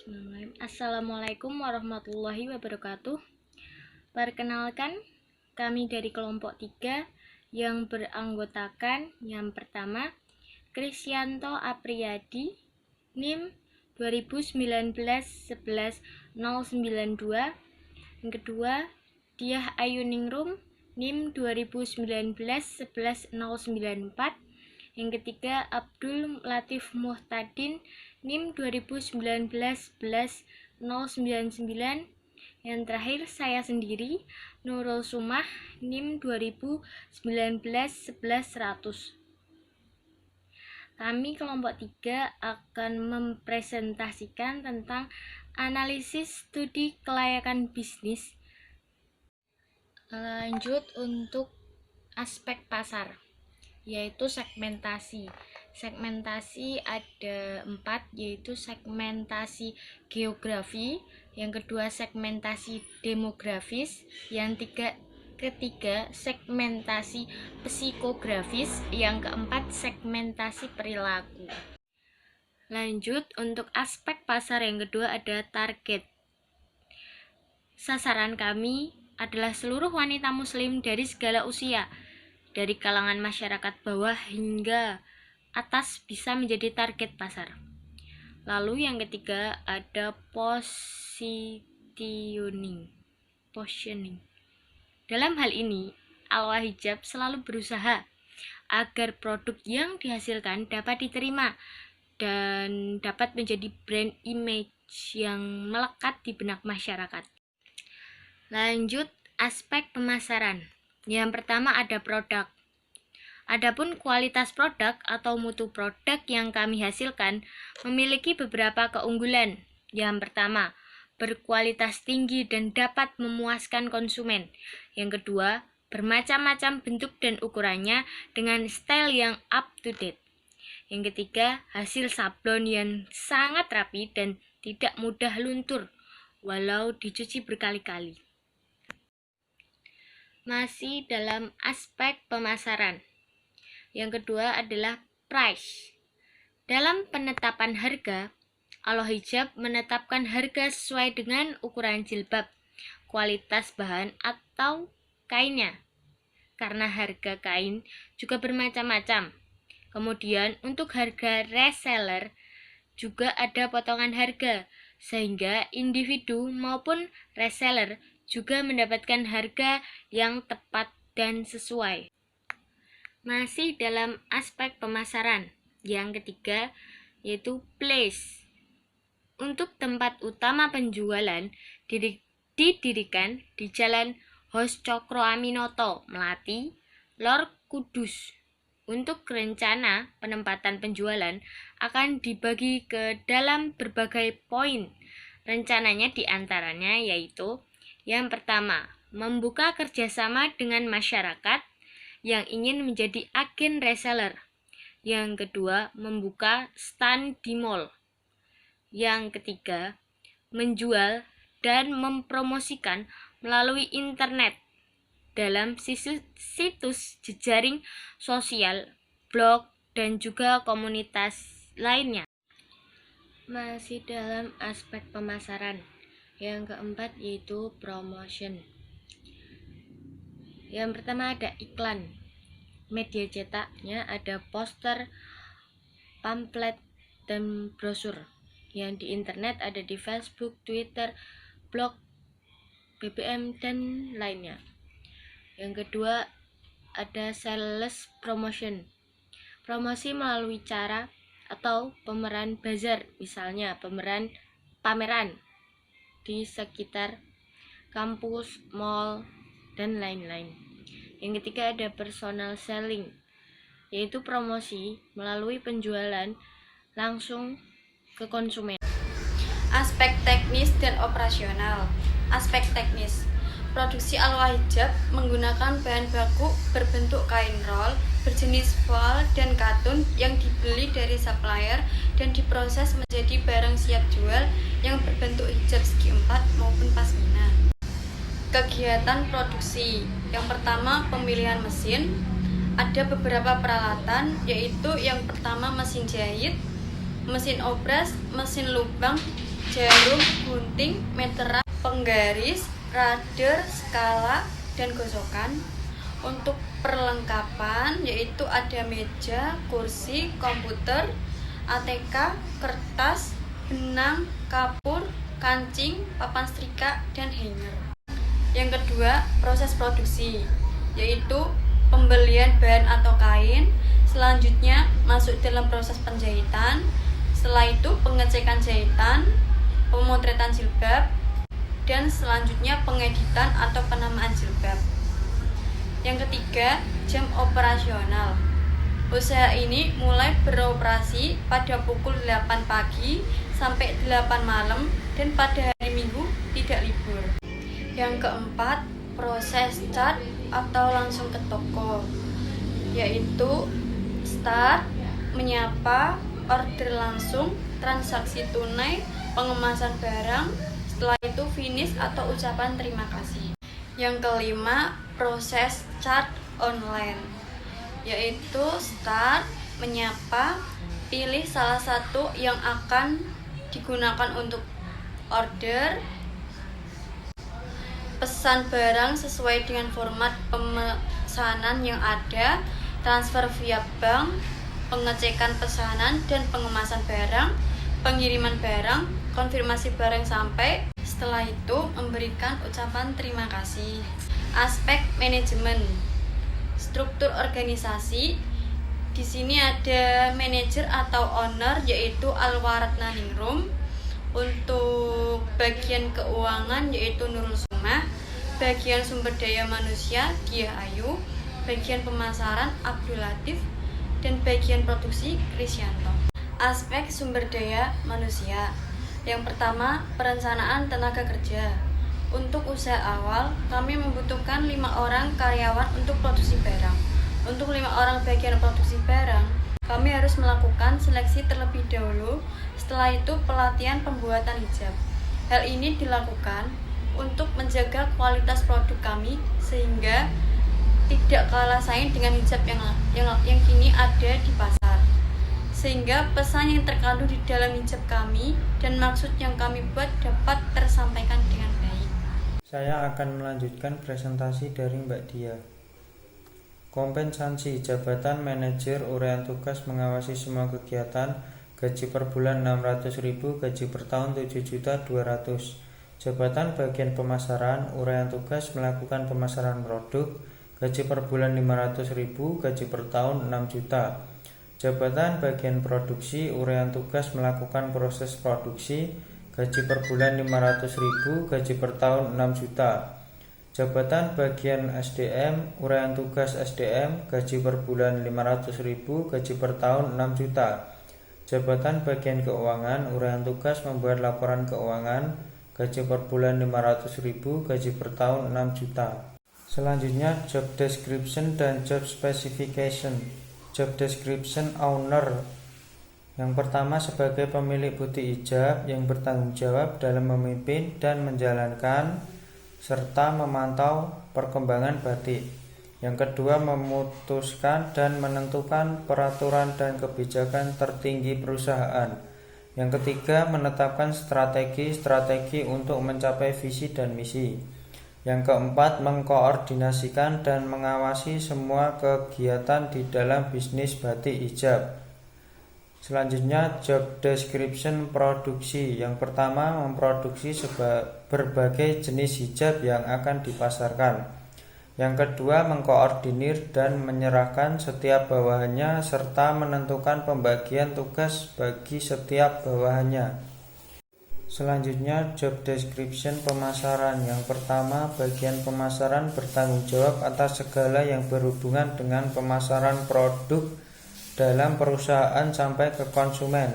Bismillahirrahmanirrahim. Assalamualaikum warahmatullahi wabarakatuh. Perkenalkan, kami dari kelompok 3 yang beranggotakan yang pertama Krisyanto Apriyadi, NIM 2019-11-092. Yang kedua Diah Ayuningrum, NIM 2019-11-094. Yang ketiga Abdul Latif Muhtadin, NIM 2019-11-099. Yang terakhir saya sendiri, Nurul Sumah, NIM 2019-11-100. Kami kelompok 3 akan mempresentasikan tentang analisis studi kelayakan bisnis. Lanjut untuk aspek pasar, yaitu segmentasi. Segmentasi ada 4, yaitu segmentasi geografi, yang kedua segmentasi demografis, yang ketiga segmentasi psikografis, yang keempat segmentasi perilaku. Lanjut untuk aspek pasar yang kedua ada target. Sasaran kami adalah seluruh wanita muslim dari segala usia, dari kalangan masyarakat bawah hingga atas bisa menjadi target pasar. Lalu yang ketiga ada positioning. Dalam hal ini, Alwa Hijab selalu berusaha agar produk yang dihasilkan dapat diterima dan dapat menjadi brand image yang melekat di benak masyarakat. Lanjut aspek pemasaran. Yang pertama ada produk. Adapun kualitas produk atau mutu produk yang kami hasilkan memiliki beberapa keunggulan. Yang pertama, berkualitas tinggi dan dapat memuaskan konsumen. Yang kedua, bermacam-macam bentuk dan ukurannya dengan style yang up to date. Yang ketiga, hasil sablon yang sangat rapi dan tidak mudah luntur walau dicuci berkali-kali. Masih dalam aspek pemasaran. Yang kedua adalah price. Dalam penetapan harga, Alwa Hijab menetapkan harga sesuai dengan ukuran jilbab, kualitas bahan atau kainnya. Karena harga kain juga bermacam-macam. Kemudian untuk harga reseller juga ada potongan harga, sehingga individu maupun reseller juga mendapatkan harga yang tepat dan sesuai. Masih dalam aspek pemasaran, yang ketiga yaitu place. Untuk tempat utama penjualan didirikan di Jalan Hos Cokro Aminoto, Melati, Lor Kudus. Untuk rencana penempatan penjualan akan dibagi ke dalam berbagai poin. Rencananya diantaranya yaitu yang pertama, membuka kerjasama dengan masyarakat yang ingin menjadi agen reseller. Yang kedua, membuka stand di mall. Yang ketiga, menjual dan mempromosikan melalui internet dalam situs jejaring sosial, blog, dan juga komunitas lainnya. Masih dalam aspek pemasaran. Yang keempat yaitu promotion. Yang pertama ada iklan. Media cetaknya ada poster, pamflet, dan brosur. Yang di internet ada di Facebook, Twitter, blog, BBM, dan lainnya. Yang kedua ada sales promotion. Promosi melalui cara atau pemeran bazar, misalnya pameran di sekitar kampus, mall, dan lain-lain. Yang ketiga ada personal selling, yaitu promosi melalui penjualan langsung ke konsumen. Aspek teknis dan operasional. Aspek teknis, produksi Alwa Hijab menggunakan bahan baku berbentuk kain roll berjenis voile dan katun yang dibeli dari supplier dan diproses menjadi barang siap jual yang berbentuk hijab segi 4 maupun pasmina. Kegiatan produksi. Yang pertama, pemilihan mesin. Ada beberapa peralatan, yaitu yang pertama mesin jahit, mesin obras, mesin lubang, jarum, gunting, meteran, penggaris, radar, skala, dan gosokan. Untuk perlengkapan yaitu ada meja, kursi, komputer, ATK, kertas, benang, kapur, kancing, papan setrika, dan hanger. Yang kedua, proses produksi yaitu pembelian bahan atau kain, selanjutnya masuk dalam proses penjahitan, setelah itu pengecekan jahitan, pemotretan jilbab, dan selanjutnya pengeditan atau penamaan jilbab. Yang ketiga, jam operasional. Usaha ini mulai beroperasi pada pukul 8 pagi sampai 8 malam dan pada hari Minggu tidak libur. Yang keempat, proses start atau langsung ke toko, yaitu start, menyapa, order langsung, transaksi tunai, pengemasan barang, setelah itu finish atau ucapan terima kasih. Yang kelima, proses chat online, yaitu start, menyapa, pilih salah satu yang akan digunakan untuk order, pesan barang sesuai dengan format pemesanan yang ada, transfer via bank, pengecekan pesanan dan pengemasan barang, pengiriman barang, konfirmasi barang sampai, setelah itu memberikan ucapan terima kasih. Aspek manajemen, struktur organisasi. Di sini ada manajer atau owner yaitu Alwaratna Ningrum. Untuk bagian keuangan yaitu Nurul Sumah, bagian sumber daya manusia Diah Ayu, bagian pemasaran Abdul Latif, dan bagian produksi Krisyanto. Aspek sumber daya manusia. Yang pertama, perencanaan tenaga kerja. Untuk usaha awal, kami membutuhkan 5 orang karyawan untuk produksi barang. Untuk 5 orang bagian produksi barang, kami harus melakukan seleksi terlebih dahulu. Setelah itu pelatihan pembuatan hijab. Hal ini dilakukan untuk menjaga kualitas produk kami sehingga tidak kalah saing dengan hijab yang kini ada di pasar. Sehingga pesan yang terkandung di dalam hijab kami dan maksud yang kami buat dapat tersampaikan dengan baik. Saya akan melanjutkan presentasi dari Mbak Dia. Kompensasi jabatan manajer uraian tugas mengawasi semua kegiatan, gaji per bulan 600.000, gaji per tahun 7.200.000. Jabatan bagian pemasaran uraian tugas melakukan pemasaran produk, gaji per bulan 500.000, gaji per tahun 6 juta. Jabatan bagian produksi uraian tugas melakukan proses produksi, gaji per bulan 500.000, gaji per tahun 6 juta. Jabatan bagian SDM uraian tugas SDM, gaji per bulan 500.000, gaji per tahun 6 juta. Jabatan bagian keuangan uraian tugas membuat laporan keuangan, gaji per bulan 500.000, gaji per tahun 6 juta. Selanjutnya job description dan job specification. Job description owner. Yang pertama, sebagai pemilik butik hijab yang bertanggung jawab dalam memimpin dan menjalankan serta memantau perkembangan batik. Yang kedua, memutuskan dan menentukan peraturan dan kebijakan tertinggi perusahaan. Yang ketiga, menetapkan strategi untuk mencapai visi dan misi. Yang keempat, mengkoordinasikan dan mengawasi semua kegiatan di dalam bisnis batik hijab. Selanjutnya, job description produksi. Yang pertama, memproduksi berbagai jenis hijab yang akan dipasarkan. Yang kedua, mengkoordinir dan menyerahkan setiap bawahannya serta menentukan pembagian tugas bagi setiap bawahannya. Selanjutnya, job description pemasaran. Yang pertama, bagian pemasaran bertanggung jawab atas segala yang berhubungan dengan pemasaran produk dalam perusahaan sampai ke konsumen.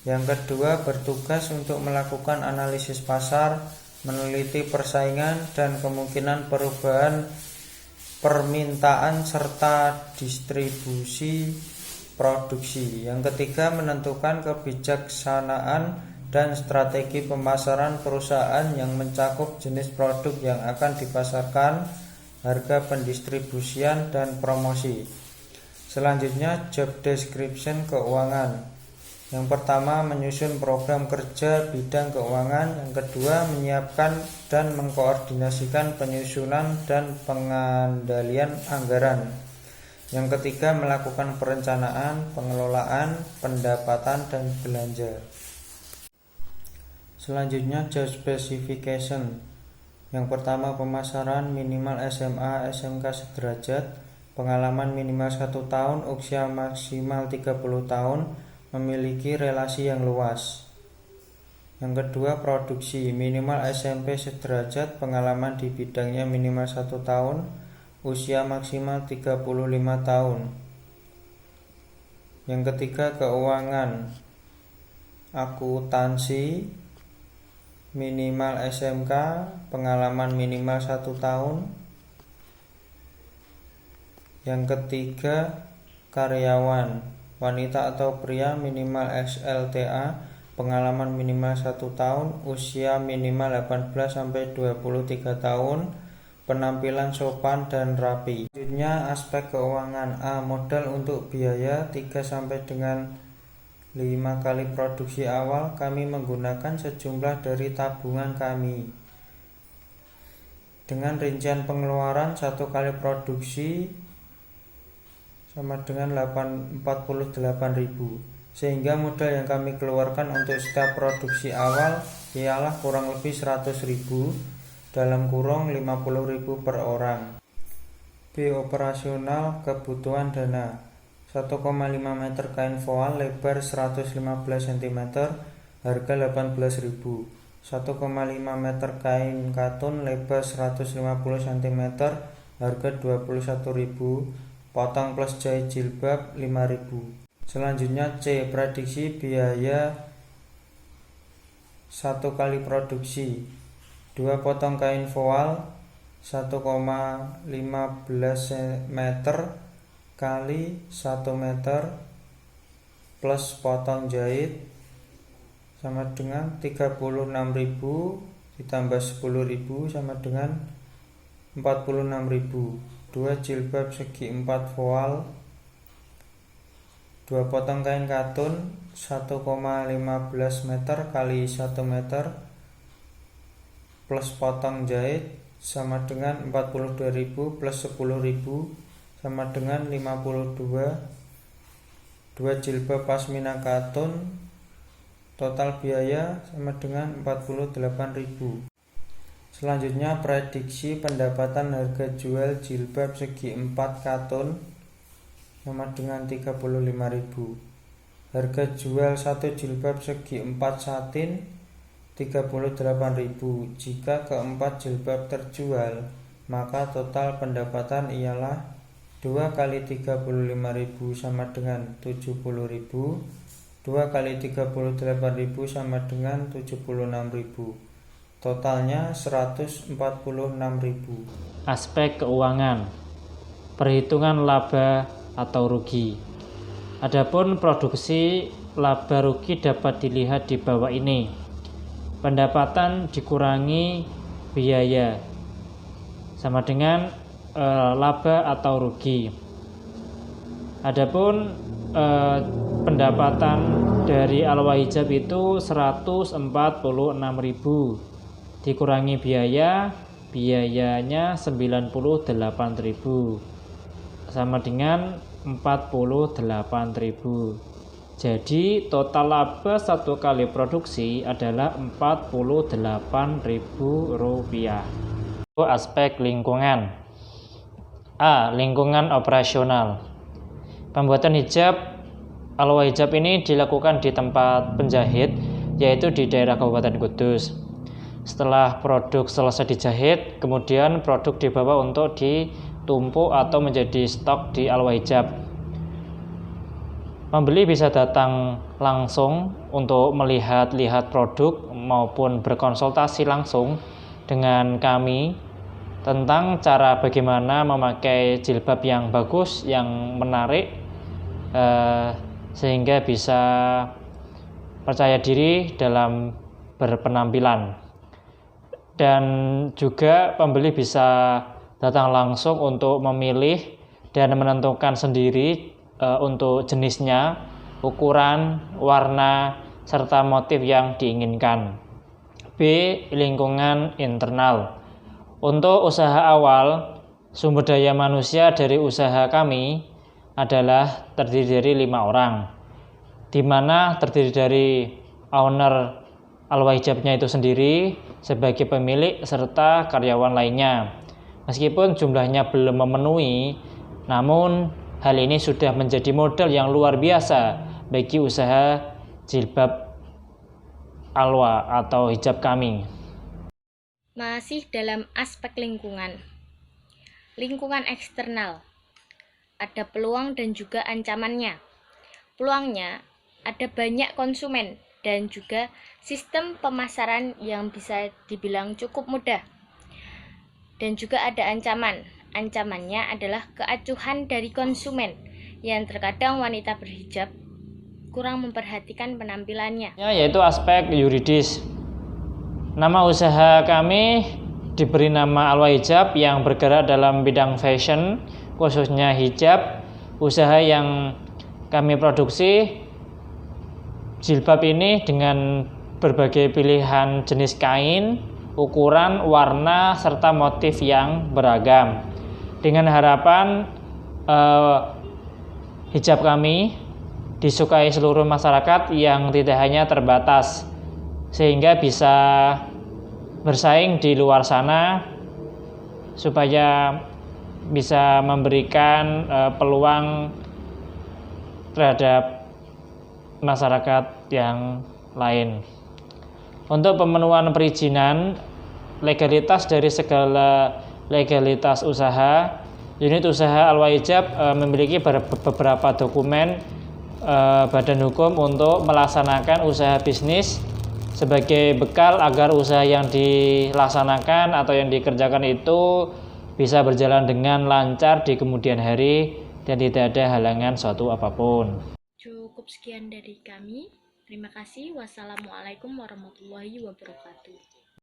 Yang kedua, bertugas untuk melakukan analisis pasar, meneliti persaingan dan kemungkinan perubahan permintaan serta distribusi produksi. Yang ketiga, menentukan kebijaksanaan dan strategi pemasaran perusahaan yang mencakup jenis produk yang akan dipasarkan, harga pendistribusian dan promosi. Selanjutnya, job description keuangan. Yang pertama, menyusun program kerja bidang keuangan. Yang kedua, menyiapkan dan mengkoordinasikan penyusunan dan pengandalian anggaran. Yang ketiga, melakukan perencanaan, pengelolaan, pendapatan, dan belanja. Selanjutnya, job specification. Yang pertama, pemasaran minimal SMA, SMK sederajat, pengalaman minimal 1 tahun, usia maksimal 30 tahun, memiliki relasi yang luas. Yang kedua, produksi minimal SMP sederajat, pengalaman di bidangnya minimal 1 tahun, usia maksimal 35 tahun. Yang ketiga, keuangan akuntansi minimal SMK, pengalaman minimal 1 tahun. Yang ketiga, karyawan wanita atau pria minimal SLTA, pengalaman minimal 1 tahun, usia minimal 18-23 tahun, penampilan sopan dan rapi. Selanjutnya, aspek keuangan. A. Modal untuk biaya 3 sampai dengan 5 kali produksi awal. Kami menggunakan sejumlah dari tabungan kami. Dengan rincian pengeluaran 1 kali produksi sama dengan 48.000, sehingga modal yang kami keluarkan untuk setiap produksi awal ialah kurang lebih 100.000 dalam kurung 50.000 per orang. B. Operasional kebutuhan dana. 1,5 meter kain voal lebar 115 cm, harga 18.000. 1,5 meter kain katun lebar 150 cm, harga 21.000. Potong plus jahit jilbab 5.000. Selanjutnya C. Prediksi biaya 1 kali produksi. 2 potong kain voal 1,15 meter kali 1 meter plus potong jahit sama dengan 36.000 ditambah 10.000 sama dengan 46.000. 2 jilbab segi 4 voal, 2 potong kain katun 1,15 meter kali 1 meter plus potong jahit sama dengan 42.000 plus 10.000 sama dengan 52. 2 jilbab pasmina katun, total biaya sama dengan 48.000. Selanjutnya, prediksi pendapatan harga jual jilbab segi 4 katun sama dengan 35.000. Harga jual 1 jilbab segi 4 satin 38.000. Jika keempat jilbab terjual, maka total pendapatan ialah 2 kali 35.000 sama dengan 70.000. 2 kali 38.000 sama dengan 76.000. Totalnya 146.000. Aspek keuangan. Perhitungan laba atau rugi. Adapun produksi laba rugi dapat dilihat di bawah ini. Pendapatan dikurangi biaya sama dengan laba atau rugi. Adapun pendapatan dari Al-Wahijab itu 146.000 dikurangi biayanya 98.000 sama dengan 48.000. Jadi total laba 1 kali produksi adalah Rp48.000. Aspek lingkungan. A. Lingkungan operasional. Pembuatan hijab Al-Wahijab ini dilakukan di tempat penjahit, yaitu di daerah Kabupaten Kudus. Setelah produk selesai dijahit, kemudian produk dibawa untuk ditumpuk atau menjadi stok di Al-Wahijab. Pembeli bisa datang langsung untuk melihat-lihat produk maupun berkonsultasi langsung dengan kami tentang cara bagaimana memakai jilbab yang bagus, yang menarik, sehingga bisa percaya diri dalam berpenampilan. Dan juga pembeli bisa datang langsung untuk memilih dan menentukan sendiri untuk jenisnya, ukuran, warna, serta motif yang diinginkan. B. Lingkungan internal. Untuk usaha awal, sumber daya manusia dari usaha kami adalah terdiri dari 5 orang, di mana terdiri dari owner Al-Wahijabnya itu sendiri sebagai pemilik serta karyawan lainnya. Meskipun jumlahnya belum memenuhi, namun hal ini sudah menjadi modal yang luar biasa bagi usaha jilbab Alwa atau hijab kami. Masih dalam aspek lingkungan. Lingkungan eksternal. Ada peluang dan juga ancamannya. Peluangnya ada banyak konsumen dan juga sistem pemasaran yang bisa dibilang cukup mudah. Dan juga ada ancaman. Ancamannya adalah keacuhan dari konsumen yang terkadang wanita berhijab kurang memperhatikan penampilannya. Yaitu aspek yuridis. Nama usaha kami diberi nama Al-Wahijab yang bergerak dalam bidang fashion, khususnya hijab. Usaha yang kami produksi jilbab ini dengan berbagai pilihan jenis kain, ukuran, warna, serta motif yang beragam. Dengan harapan hijab kami disukai seluruh masyarakat yang tidak hanya terbatas, sehingga bisa bersaing di luar sana supaya bisa memberikan peluang terhadap masyarakat yang lain. Untuk pemenuhan perizinan, legalitas dari segala legalitas usaha, unit usaha Al-Wahijab memiliki beberapa dokumen badan hukum untuk melaksanakan usaha bisnis sebagai bekal agar usaha yang dilaksanakan atau yang dikerjakan itu bisa berjalan dengan lancar di kemudian hari dan tidak ada halangan suatu apapun. Cukup sekian dari kami. Terima kasih. Wassalamualaikum warahmatullahi wabarakatuh.